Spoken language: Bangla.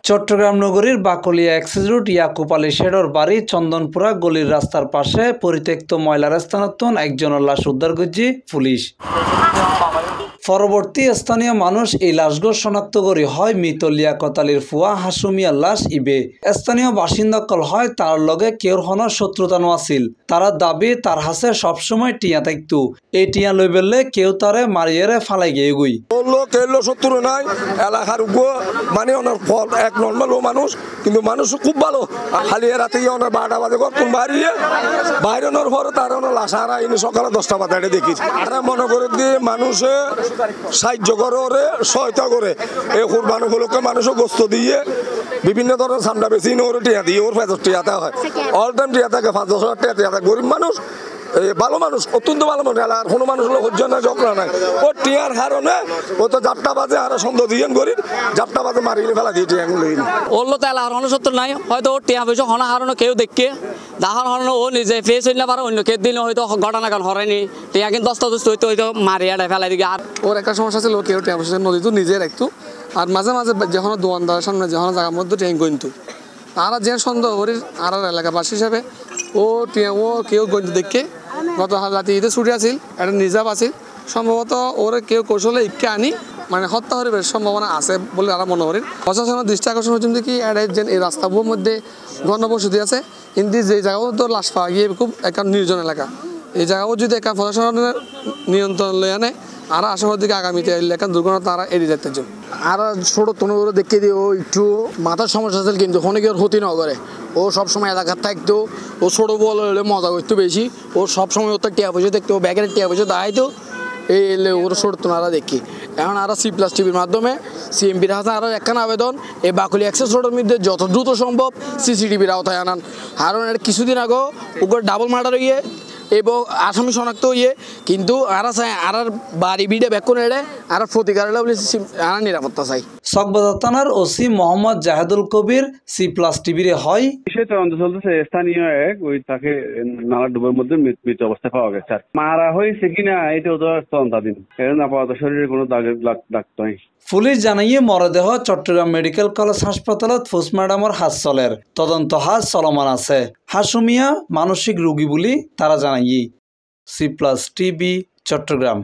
চট্টগ্রাম নগরীর বাকলিয়া এক্সেস রুট ইয়াকুব আলী শেডর বাড়ি চন্দনপুরা গলির রাস্তার পাশে পরিত্যক্ত ময়লার স্থানান্তর একজনের লাশ উদ্ধার করছে পুলিশ। পরবর্তী স্থানীয় মানুষ এই লাশগুলো শনাক্ত করে হয় মৃত লিয়াকত আলীর ফুয়া হাসুমিয়ার লাশ ইবে। স্থানীয় বাসিন্দাকল হয় তার লগে কেউর হন শত্রুতানো আছিল। তারা দাবি তার হাসে সবসময় টিয়া থাকতো, এই টিয়া লই বেললে কেউ তারে মারিয়ে ফালাই গিয়ে গুই শত্রু নাই এলাকার মানে ওনার ফল এক নর্মাল মানুষ, কিন্তু মানুষ খুব ভালো। খালি রাতে ওনার 12টা বাজে কোন বাড়িয়ে বাইরের পরে তার লাশ আর আইনি সকালে 10টা বাজে দেখি। আর মনে করে দিয়ে মানুষে সাহায্য করে ওরে সহায়তা করে এই কোরবানি উপলক্ষে মানুষও গোস্ত দিয়ে বিভিন্ন ধরনের সামনা বেশি ওর টিয়া দিয়ে ওর ফেজর টিয়াতে হয়। অল টাইম টিয়া থাকে 5-10 টাকা টিয়া থাকে। গরিব মানুষ ভালো মানুষ, অত্যন্ত ভালো মানুষ। এলাকার কোনো মানুষ হলো হজ্জ না ঝগড়া নাই। ও টিয়ার কারণে ও তো 4টা বাজে আরো সন্দেহ দিয়ে গরিব 4টা বাজে মারিয়ে ফেলা দিয়ে টিয়া গুলো ওরলো তো এলাকার অনসত্য নাই। হয়তো ও টিয়া পয়সা হনা হারানো কেউ দেখে দাহার হরানো ও নিজে ফেস হইলে পারে অন্য কেউ দিলে হয়তো ঘটনা কারণ হরাইনি টিয়া কিন্তু দস্তা দস্ত হইতো হয়তো মারিয়া ফেলাই দিকে। আর ওর একটা সমস্যা ছিল, কেউ টিয়া পয়সা নদী তো নিজে রাখতো, আর মাঝে মাঝে যখন দোকানদারের সামনে যখন জায়গার মধ্যে ট্রেন গণিত আর যে সন্দেহ করি আর এলাকাবাসী হিসাবে ও টিয়া ও কেউ গণিত দেখে গত রাতে ঈদে ছুটি আছিল, একটা নিজাব আছিল, সম্ভবত ওরে কেউ কৌশলে ইকে আনি মানে হত্যা করিবার সম্ভাবনা আছে বলে তারা মনে করেন। প্রশাসনের দৃষ্টি আকর্ষণ হচ্ছে কি যে এই রাস্তাগুলোর মধ্যে ঘনবসতি আছে, কিন্তু যে জায়গাও তো লাশ পাওয়া গিয়ে খুব একটা নির্জন এলাকা। এই জায়গাও যদি একটা প্রশাসনের নিয়ন্ত্রণ লয়ে আনে আর আসামের দিকে আগামীতে এলাকার দুর্ঘটনা তারা এড়িয়ে যেতে চান। আর ছোট তনুগুলো দেখে দিয়ে ও একটু মাথার সমস্যা ছিল, কিন্তু অনেকে ওর ক্ষতি না করে। ও সবসময় এলাকার থাকতো, ও ছোটো বল হলে মজা করতো বেশি। ও সবসময় ওর টিয়া পয়সা দেখতো, ও ব্যাগের টিয়া পয়সা দাঁড়াইতো। এই এলে ওর ছোট তোনারা দেখি এখন আর C+TVর মাধ্যমে CMPর হাতে আরও একখান আবেদন এই বাকলি অ্যাক্সেস রোডের মধ্যে যত দ্রুত সম্ভব CCTVর আওতায় আনান। কারণ এর কিছুদিন আগেও ওকে ডাবল মার্ডার হইয়ে এবং আসামি শনাক্ত হইয়ে, কিন্তু আর চাই আর বাড়ি বিড়ে বেকুন এড়ে আর প্রতিকার বলে আর নিরাপত্তা চাই। চকবাজার থানার ওসি মোহাম্মদ জাহেদুল কবির C+TVর হয় বিষয় তদন্ত চলতেছে। স্থানীয় এক ওই তাকে নালা ডুবের মধ্যে মৃত অবস্থায় পাওয়া গেছে। মারা হয়েছে কিনা এটাও তো তদন্তাধীন, কারণ আপাতত শরীরে কোনো দাগের লাগতো নাই। পুলিশ জানাইয়ে মরদেহ চট্টগ্রাম মেডিকেল কলেজ হাসপাতালত পোস্টমর্টমের হাজ চলের তদন্ত হাজ চলমান আছে। হাসুমিয়া মানসিক রোগী বলি তারা জানাইয়ে। C+TV চট্টগ্রাম।